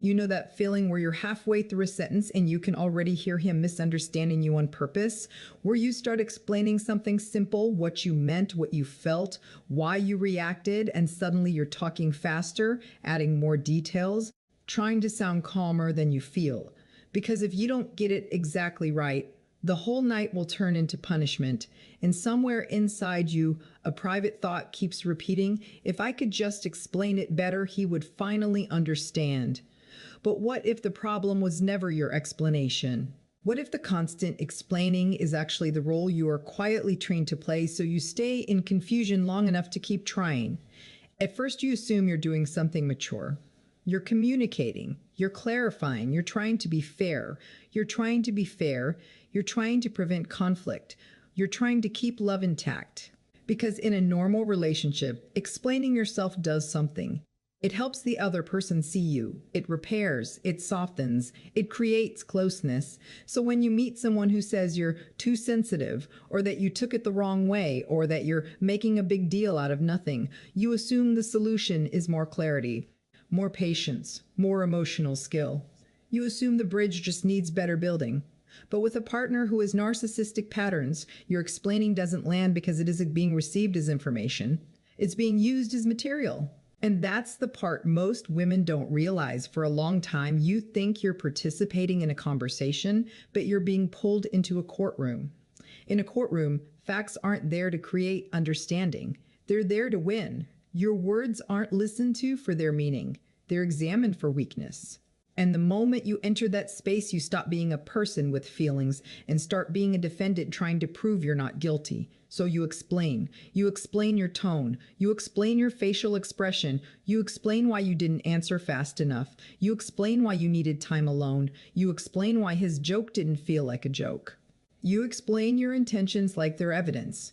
You know that feeling where you're halfway through a sentence and you can already hear him misunderstanding you on purpose? Where you start explaining something simple, what you meant, what you felt, why you reacted, and suddenly you're talking faster, adding more details, trying to sound calmer than you feel. Because if you don't get it exactly right, the whole night will turn into punishment. And somewhere inside you, a private thought keeps repeating, if I could just explain it better, he would finally understand. But what if the problem was never your explanation? What if the constant explaining is actually the role you are quietly trained to play, so you stay in confusion long enough to keep trying? At first, you assume you're doing something mature. You're communicating, you're clarifying, you're trying to be fair. You're trying to be fair, you're trying to prevent conflict, you're trying to keep love intact. Because in a normal relationship, explaining yourself does something. It helps the other person see you. It repairs, it softens, it creates closeness. So when you meet someone who says you're too sensitive, or that you took it the wrong way, or that you're making a big deal out of nothing, you assume the solution is more clarity, more patience, more emotional skill. You assume the bridge just needs better building. But with a partner who has narcissistic patterns, your explaining doesn't land because it isn't being received as information. It's being used as material. And that's the part most women don't realize. For a long time, you think you're participating in a conversation, but you're being pulled into a courtroom. In a courtroom, facts aren't there to create understanding. They're there to win. Your words aren't listened to for their meaning. They're examined for weakness. And the moment you enter that space, you stop being a person with feelings and start being a defendant trying to prove you're not guilty. So you explain. You explain your tone. You explain your facial expression. You explain why you didn't answer fast enough. You explain why you needed time alone. You explain why his joke didn't feel like a joke. You explain your intentions like they're evidence.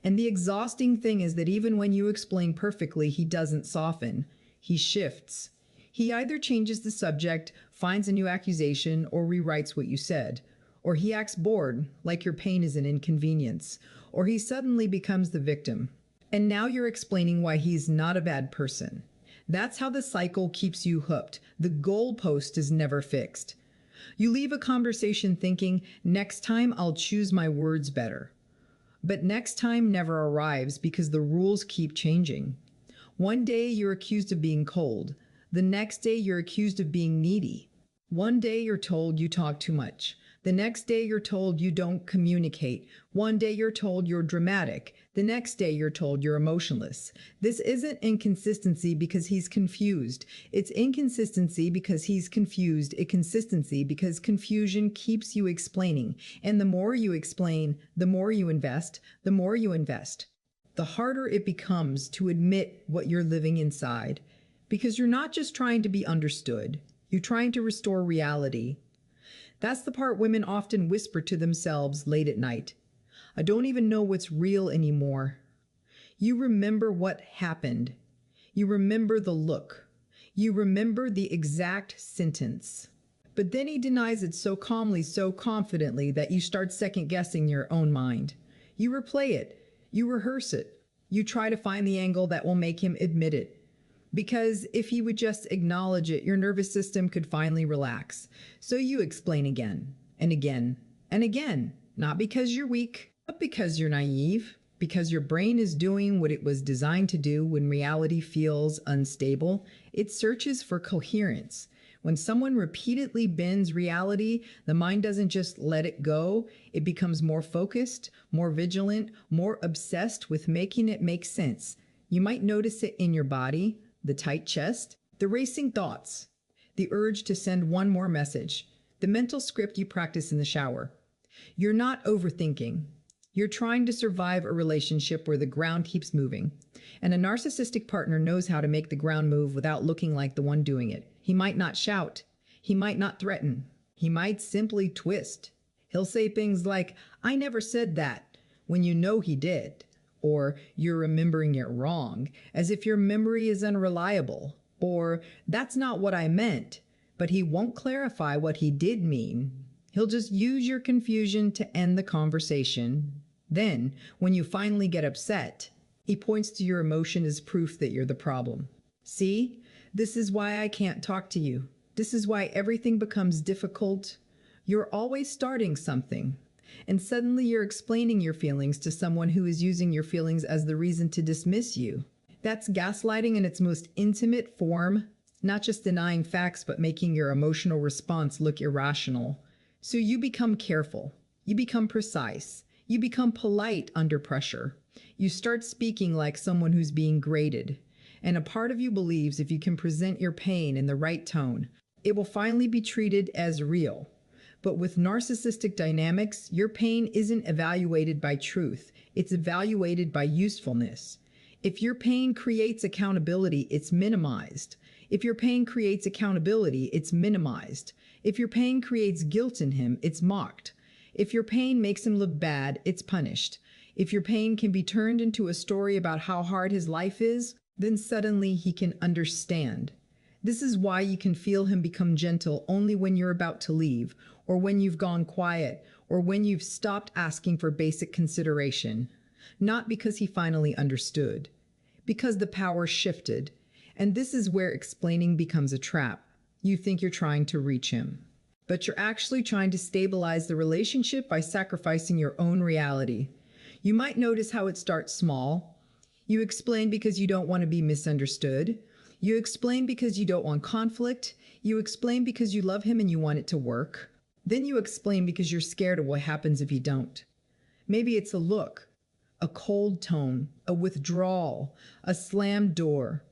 And the exhausting thing is that even when you explain perfectly, he doesn't soften. He shifts. He either changes the subject, finds a new accusation, or rewrites what you said. Or he acts bored, like your pain is an inconvenience. Or he suddenly becomes the victim. And now you're explaining why he's not a bad person. That's how the cycle keeps you hooked. The goalpost is never fixed. You leave a conversation thinking, next time I'll choose my words better. But next time never arrives because the rules keep changing. One day you're accused of being cold. The next day you're accused of being needy. One day you're told you talk too much. The next day you're told you don't communicate. One day you're told you're dramatic. The next day you're told you're emotionless. This isn't inconsistency because he's confused. It's inconsistency because he's confused. Inconsistency because confusion keeps you explaining. And the more you explain, the more you invest, the more you invest. The harder it becomes to admit what you're living inside. Because you're not just trying to be understood. You're trying to restore reality. That's the part women often whisper to themselves late at night. I don't even know what's real anymore. You remember what happened. You remember the look. You remember the exact sentence. But then he denies it so calmly, so confidently that you start second-guessing your own mind. You replay it. You rehearse it. You try to find the angle that will make him admit it. Because if he would just acknowledge it, your nervous system could finally relax. So you explain again and again and again, not because you're weak, but because you're naive, because your brain is doing what it was designed to do when reality feels unstable. It searches for coherence. When someone repeatedly bends reality, the mind doesn't just let it go. It becomes more focused, more vigilant, more obsessed with making it make sense. You might notice it in your body. The tight chest, the racing thoughts, the urge to send one more message, the mental script you practice in the shower. You're not overthinking. You're trying to survive a relationship where the ground keeps moving. And a narcissistic partner knows how to make the ground move without looking like the one doing it. He might not shout. He might not threaten. He might simply twist. He'll say things like, I never said that, when you know he did. Or you're remembering it wrong, as if your memory is unreliable. Or that's not what I meant, but he won't clarify what he did mean. He'll just use your confusion to end the conversation. Then, when you finally get upset, he points to your emotion as proof that you're the problem. See, this is why I can't talk to you. This is why everything becomes difficult. You're always starting something, and suddenly you're explaining your feelings to someone who is using your feelings as the reason to dismiss you. That's gaslighting in its most intimate form, not just denying facts, but making your emotional response look irrational. So you become careful, you become precise, you become polite under pressure. You start speaking like someone who's being graded. And a part of you believes if you can present your pain in the right tone, it will finally be treated as real. But with narcissistic dynamics, your pain isn't evaluated by truth, it's evaluated by usefulness. If your pain creates accountability, it's minimized. If your pain creates accountability, it's minimized. If your pain creates guilt in him, it's mocked. If your pain makes him look bad, it's punished. If your pain can be turned into a story about how hard his life is, then suddenly he can understand. This is why you can feel him become gentle only when you're about to leave, or when you've gone quiet, or when you've stopped asking for basic consideration. Not because he finally understood, because the power shifted. And this is where explaining becomes a trap. You think you're trying to reach him, but you're actually trying to stabilize the relationship by sacrificing your own reality. You might notice how it starts small. You explain because you don't want to be misunderstood. You explain because you don't want conflict. You explain because you love him and you want it to work. Then you explain because you're scared of what happens if you don't. Maybe it's a look, a cold tone, a withdrawal, a slammed door.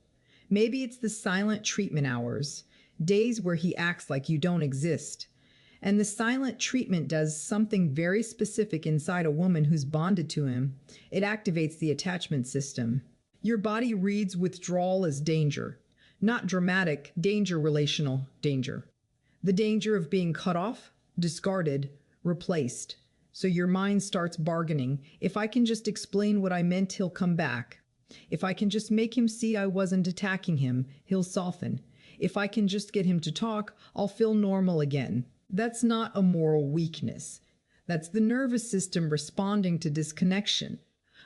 Maybe it's the silent treatment hours, days where he acts like you don't exist. And the silent treatment does something very specific inside a woman who's bonded to him. It activates the attachment system. Your body reads withdrawal as danger, not dramatic danger, relational danger. The danger of being cut off, discarded, replaced. So your mind starts bargaining. If I can just explain what I meant, he'll come back. If I can just make him see I wasn't attacking him, he'll soften. If I can just get him to talk, I'll feel normal again. That's not a moral weakness. That's the nervous system responding to disconnection.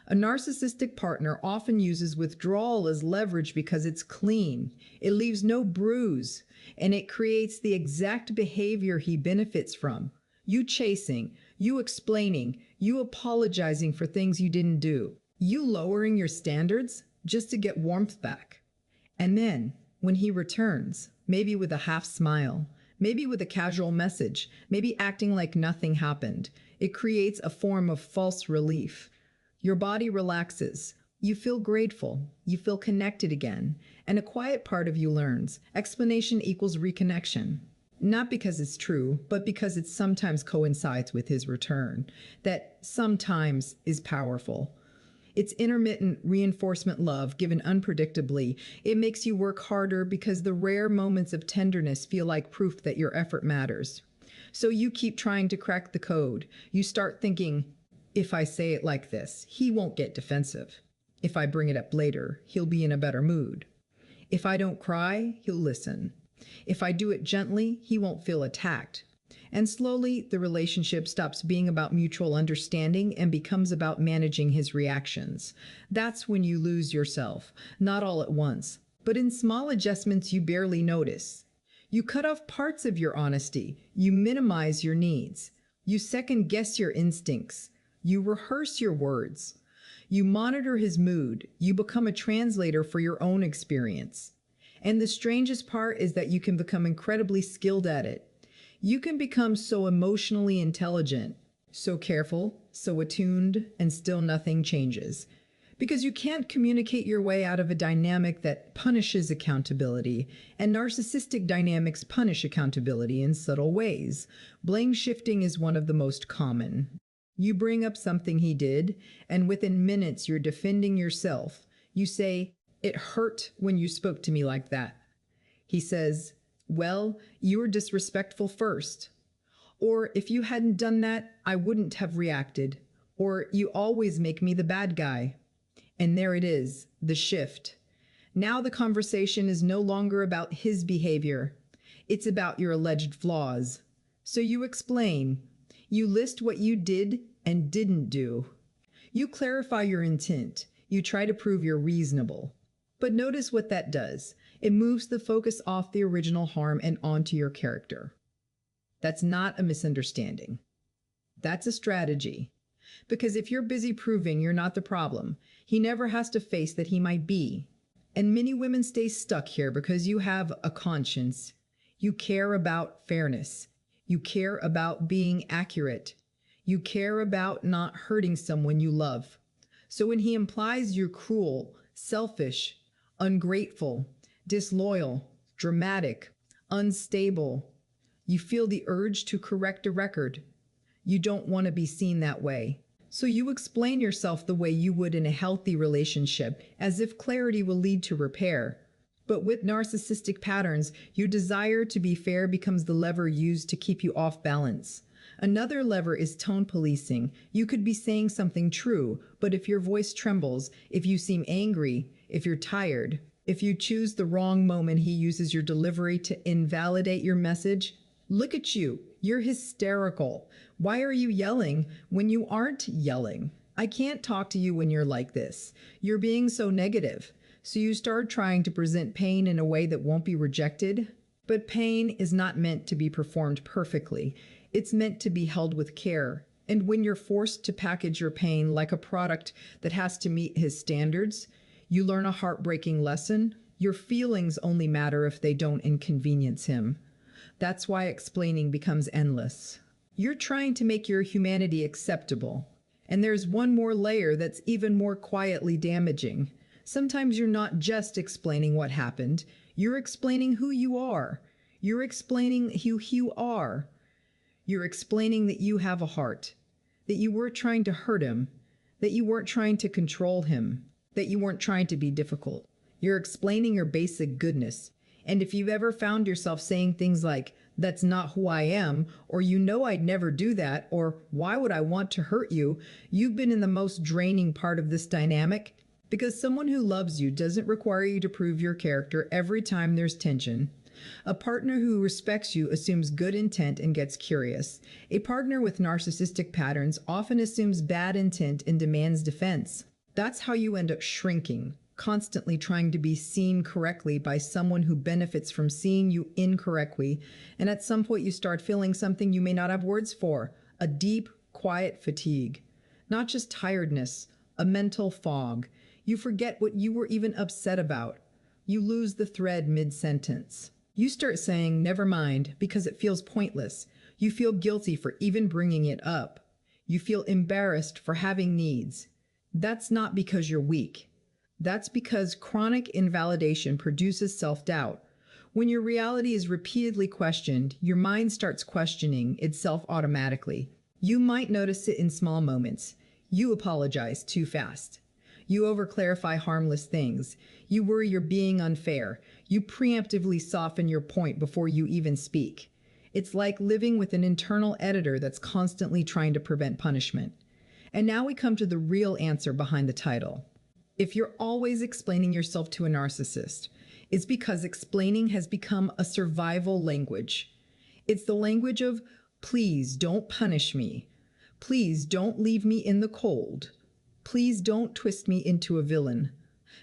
A narcissistic partner often uses withdrawal as leverage because it's clean. It leaves no bruise, and it creates the exact behavior he benefits from. You chasing, you explaining, you apologizing for things you didn't do. You lowering your standards just to get warmth back. And then, when he returns, maybe with a half smile, maybe with a casual message, maybe acting like nothing happened, it creates a form of false relief. Your body relaxes. You feel grateful. You feel connected again. And a quiet part of you learns explanation equals reconnection. Not because it's true, but because it sometimes coincides with his return. That sometimes is powerful. It's intermittent reinforcement love given unpredictably. It makes you work harder because the rare moments of tenderness feel like proof that your effort matters. So you keep trying to crack the code. You start thinking, if I say it like this, he won't get defensive. If I bring it up later, he'll be in a better mood. If I don't cry, he'll listen. If I do it gently, he won't feel attacked. And slowly, the relationship stops being about mutual understanding and becomes about managing his reactions. That's when you lose yourself, not all at once, but in small adjustments you barely notice. You cut off parts of your honesty. You minimize your needs. You second-guess your instincts. You rehearse your words. You monitor his mood. You become a translator for your own experience. And the strangest part is that you can become incredibly skilled at it. You can become so emotionally intelligent, so careful, so attuned, and still nothing changes. Because you can't communicate your way out of a dynamic that punishes accountability, and narcissistic dynamics punish accountability in subtle ways. Blame shifting is one of the most common. You bring up something he did, and within minutes you're defending yourself. You say, "It hurt when you spoke to me like that." He says, "Well, you were disrespectful first." Or, "If you hadn't done that, I wouldn't have reacted." Or, "You always make me the bad guy." And there it is, the shift. Now the conversation is no longer about his behavior. It's about your alleged flaws. So you explain. You list what you did and didn't do. You clarify your intent. You try to prove you're reasonable. But notice what that does. It moves the focus off the original harm and onto your character. That's not a misunderstanding. That's a strategy. Because if you're busy proving you're not the problem, he never has to face that he might be. And many women stay stuck here because you have a conscience. You care about fairness. You care about being accurate. You care about not hurting someone you love. So when he implies you're cruel, selfish, ungrateful, disloyal, dramatic, unstable, you feel the urge to correct a record. You don't want to be seen that way. So you explain yourself the way you would in a healthy relationship, as if clarity will lead to repair. But with narcissistic patterns, your desire to be fair becomes the lever used to keep you off balance. Another lever is tone policing. You could be saying something true, but if your voice trembles, if you seem angry, if you're tired, if you choose the wrong moment, he uses your delivery to invalidate your message. Look at you. You're hysterical. Why are you yelling when you aren't yelling? I can't talk to you when you're like this. You're being so negative. So you start trying to present pain in a way that won't be rejected. But pain is not meant to be performed perfectly. It's meant to be held with care. And when you're forced to package your pain like a product that has to meet his standards, you learn a heartbreaking lesson. Your feelings only matter if they don't inconvenience him. That's why explaining becomes endless. You're trying to make your humanity acceptable. And there's one more layer that's even more quietly damaging. Sometimes you're not just explaining what happened. You're explaining who you are. You're explaining who you are. You're explaining that you have a heart, that you weren't trying to hurt him, that you weren't trying to control him, that you weren't trying to be difficult. You're explaining your basic goodness. And if you've ever found yourself saying things like, "That's not who I am," or "You know I'd never do that," or "Why would I want to hurt you?" you've been in the most draining part of this dynamic, because someone who loves you doesn't require you to prove your character every time there's tension. A partner who respects you assumes good intent and gets curious. A partner with narcissistic patterns often assumes bad intent and demands defense. That's how you end up shrinking, constantly trying to be seen correctly by someone who benefits from seeing you incorrectly, and at some point you start feeling something you may not have words for, a deep, quiet fatigue. Not just tiredness, a mental fog. You forget what you were even upset about. You lose the thread mid-sentence. You start saying, "Never mind," because it feels pointless. You feel guilty for even bringing it up. You feel embarrassed for having needs. That's not because you're weak. That's because chronic invalidation produces self-doubt. When your reality is repeatedly questioned, your mind starts questioning itself automatically. You might notice it in small moments. You apologize too fast. You overclarify harmless things. You worry you're being unfair. You preemptively soften your point before you even speak. It's like living with an internal editor that's constantly trying to prevent punishment. And now we come to the real answer behind the title. If you're always explaining yourself to a narcissist, it's because explaining has become a survival language. It's the language of, "Please don't punish me. Please don't leave me in the cold. Please don't twist me into a villain.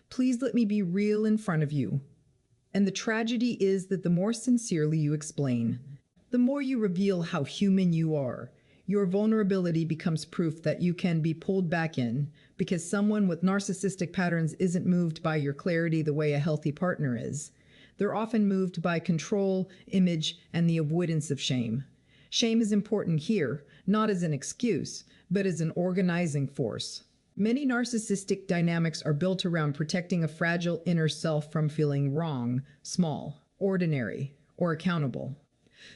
Please let me be real in front of you." And the tragedy is that the more sincerely you explain, the more you reveal how human you are. Your vulnerability becomes proof that you can be pulled back in, because someone with narcissistic patterns isn't moved by your clarity the way a healthy partner is. They're often moved by control, image, and the avoidance of shame. Shame is important here, not as an excuse, but as an organizing force. Many narcissistic dynamics are built around protecting a fragile inner self from feeling wrong, small, ordinary, or accountable.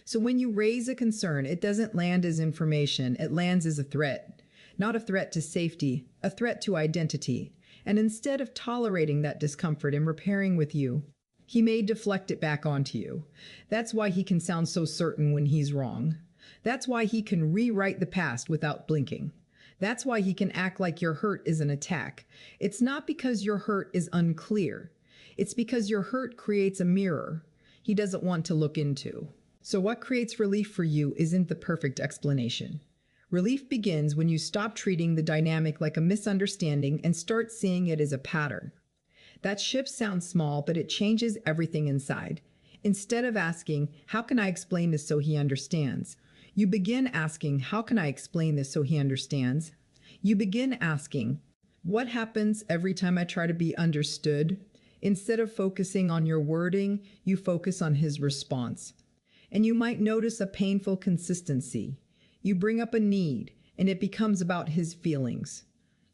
So when you raise a concern, it doesn't land as information, it lands as a threat. Not a threat to safety, a threat to identity. And instead of tolerating that discomfort and repairing with you, he may deflect it back onto you. That's why he can sound so certain when he's wrong. That's why he can rewrite the past without blinking. That's why he can act like your hurt is an attack. It's not because your hurt is unclear. It's because your hurt creates a mirror he doesn't want to look into. So what creates relief for you isn't the perfect explanation. Relief begins when you stop treating the dynamic like a misunderstanding and start seeing it as a pattern. That shift sounds small, but it changes everything inside. Instead of asking, how can I explain this so he understands? You begin asking, how can I explain this so he understands? You begin asking, what happens every time I try to be understood? Instead of focusing on your wording, you focus on his response. And you might notice a painful consistency. You bring up a need, and it becomes about his feelings.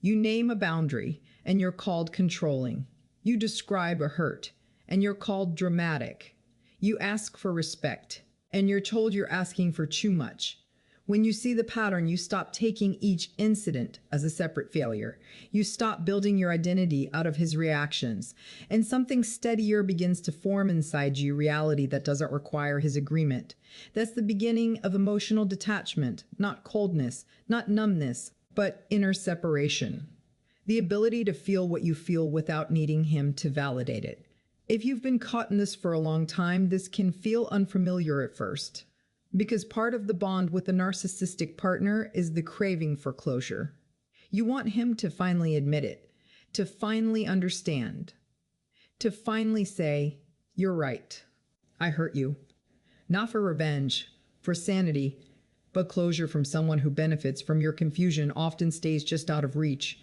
You name a boundary, and you're called controlling. You describe a hurt, and you're called dramatic. You ask for respect, and you're told you're asking for too much. When you see the pattern, you stop taking each incident as a separate failure. You stop building your identity out of his reactions, and something steadier begins to form inside you, reality that doesn't require his agreement. That's the beginning of emotional detachment, not coldness, not numbness, but inner separation. The ability to feel what you feel without needing him to validate it. If you've been caught in this for a long time, this can feel unfamiliar at first. Because part of the bond with a narcissistic partner is the craving for closure. You want him to finally admit it, to finally understand, to finally say, you're right, I hurt you. Not for revenge, for sanity, but closure from someone who benefits from your confusion often stays just out of reach.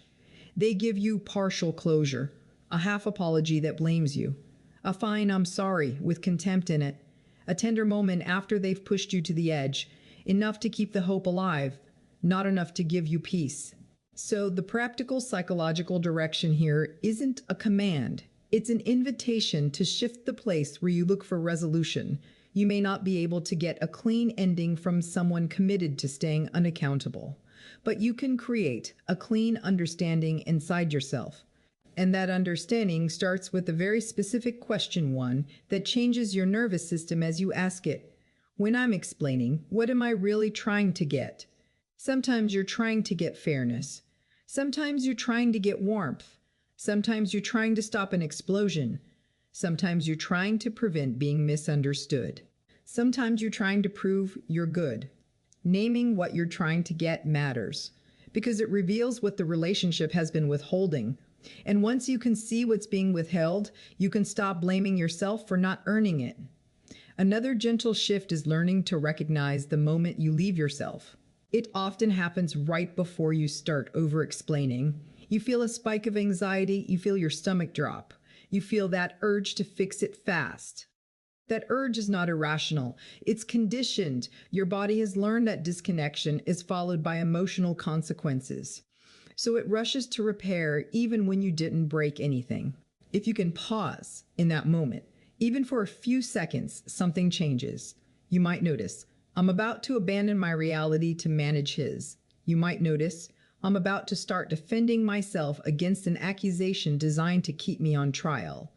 They give you partial closure, a half apology that blames you, a fine I'm sorry with contempt in it, a tender moment after they've pushed you to the edge, enough to keep the hope alive, not enough to give you peace. So the practical psychological direction here isn't a command. It's an invitation to shift the place where you look for resolution. You may not be able to get a clean ending from someone committed to staying unaccountable, but you can create a clean understanding inside yourself. And that understanding starts with a very specific question, one that changes your nervous system as you ask it. When I'm explaining, what am I really trying to get? Sometimes you're trying to get fairness. Sometimes you're trying to get warmth. Sometimes you're trying to stop an explosion. Sometimes you're trying to prevent being misunderstood. Sometimes you're trying to prove you're good. Naming what you're trying to get matters, because it reveals what the relationship has been withholding. And once you can see what's being withheld, you can stop blaming yourself for not earning it. Another gentle shift is learning to recognize the moment you leave yourself. It often happens right before you start over-explaining. You feel a spike of anxiety, you feel your stomach drop. You feel that urge to fix it fast. That urge is not irrational. It's conditioned. Your body has learned that disconnection is followed by emotional consequences. So it rushes to repair even when you didn't break anything. If you can pause in that moment, even for a few seconds, something changes. You might notice, I'm about to abandon my reality to manage his. You might notice, I'm about to start defending myself against an accusation designed to keep me on trial.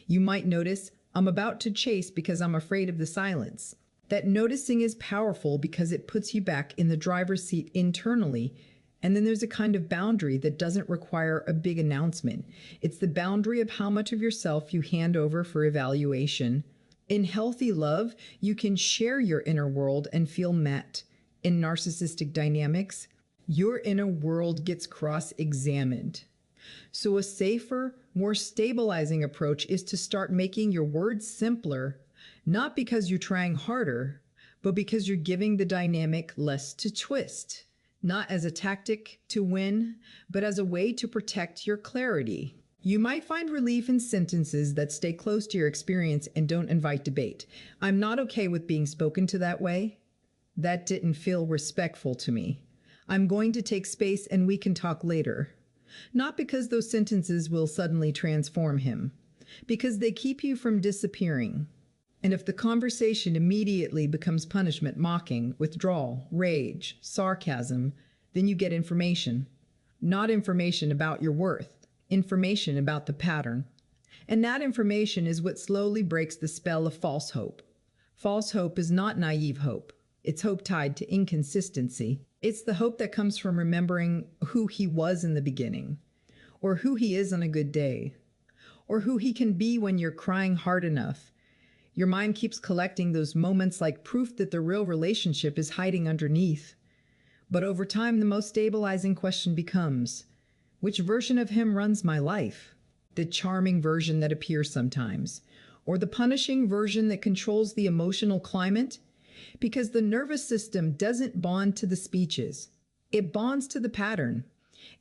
You might notice, I'm about to chase because I'm afraid of the silence. That noticing is powerful because it puts you back in the driver's seat internally. And then there's a kind of boundary that doesn't require a big announcement. It's the boundary of how much of yourself you hand over for evaluation. In healthy love, you can share your inner world and feel met. In narcissistic dynamics, your inner world gets cross-examined. So a safer, more stabilizing approach is to start making your words simpler, not because you're trying harder, but because you're giving the dynamic less to twist. Not as a tactic to win, but as a way to protect your clarity. You might find relief in sentences that stay close to your experience and don't invite debate. I'm not okay with being spoken to that way. That didn't feel respectful to me. I'm going to take space and we can talk later. Not because those sentences will suddenly transform him, because they keep you from disappearing. And if the conversation immediately becomes punishment, mocking, withdrawal, rage, sarcasm, then you get information. Not information about your worth, information about the pattern. And that information is what slowly breaks the spell of false hope. False hope is not naive hope. It's hope tied to inconsistency. It's the hope that comes from remembering who he was in the beginning, or who he is on a good day, or who he can be when you're crying hard enough. Your mind keeps collecting those moments like proof that the real relationship is hiding underneath. But over time, the most stabilizing question becomes, which version of him runs my life? the charming version that appears sometimes, or the punishing version that controls the emotional climate? Because the nervous system doesn't bond to the speeches, it bonds to the pattern.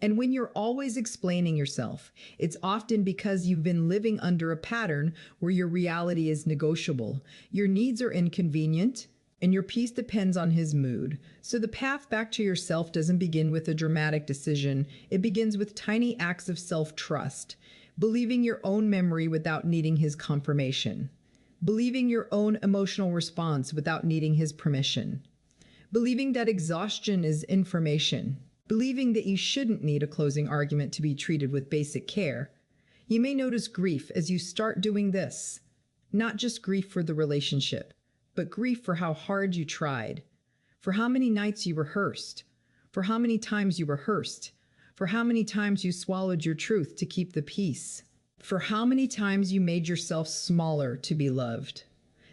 And when you're always explaining yourself, it's often because you've been living under a pattern where your reality is negotiable, your needs are inconvenient, and your peace depends on his mood. So the path back to yourself doesn't begin with a dramatic decision. It begins with tiny acts of self-trust, believing your own memory without needing his confirmation, believing your own emotional response without needing his permission, believing that exhaustion is information, believing that you shouldn't need a closing argument to be treated with basic care. You may notice grief as you start doing this. Not just grief for the relationship, but grief for how hard you tried, for how many nights you rehearsed, for how many times you rehearsed, for how many times you swallowed your truth to keep the peace, for how many times you made yourself smaller to be loved.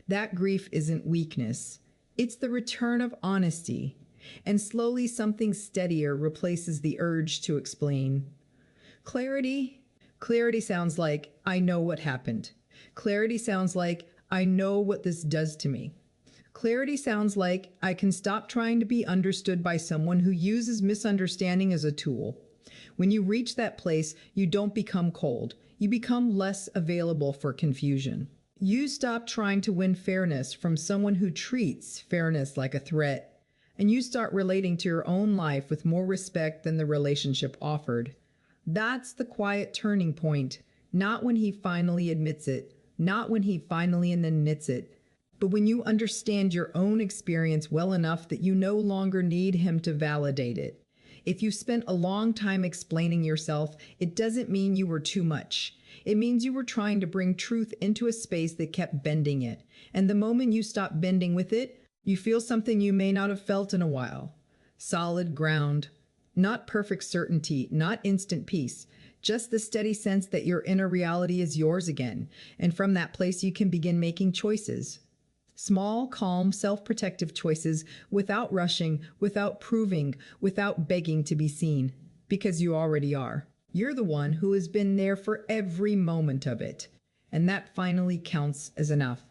That grief isn't weakness. It's the return of honesty. And slowly something steadier replaces the urge to explain. Clarity? Clarity sounds like, I know what happened. Clarity sounds like, I know what this does to me. Clarity sounds like, I can stop trying to be understood by someone who uses misunderstanding as a tool. When you reach that place, you don't become cold. You become less available for confusion. You stop trying to win fairness from someone who treats fairness like a threat. And you start relating to your own life with more respect than the relationship offered. That's the quiet turning point, not when he finally admits it, not when he finally and then admits it, but when you understand your own experience well enough that you no longer need him to validate it. If you spent a long time explaining yourself, it doesn't mean you were too much. It means you were trying to bring truth into a space that kept bending it. And the moment you stop bending with it, you feel something you may not have felt in a while. Solid ground. Not perfect certainty, not instant peace. Just the steady sense that your inner reality is yours again. And from that place you can begin making choices. Small, calm, self-protective choices without rushing, without proving, without begging to be seen. Because you already are. You're the one who has been there for every moment of it. And that finally counts as enough.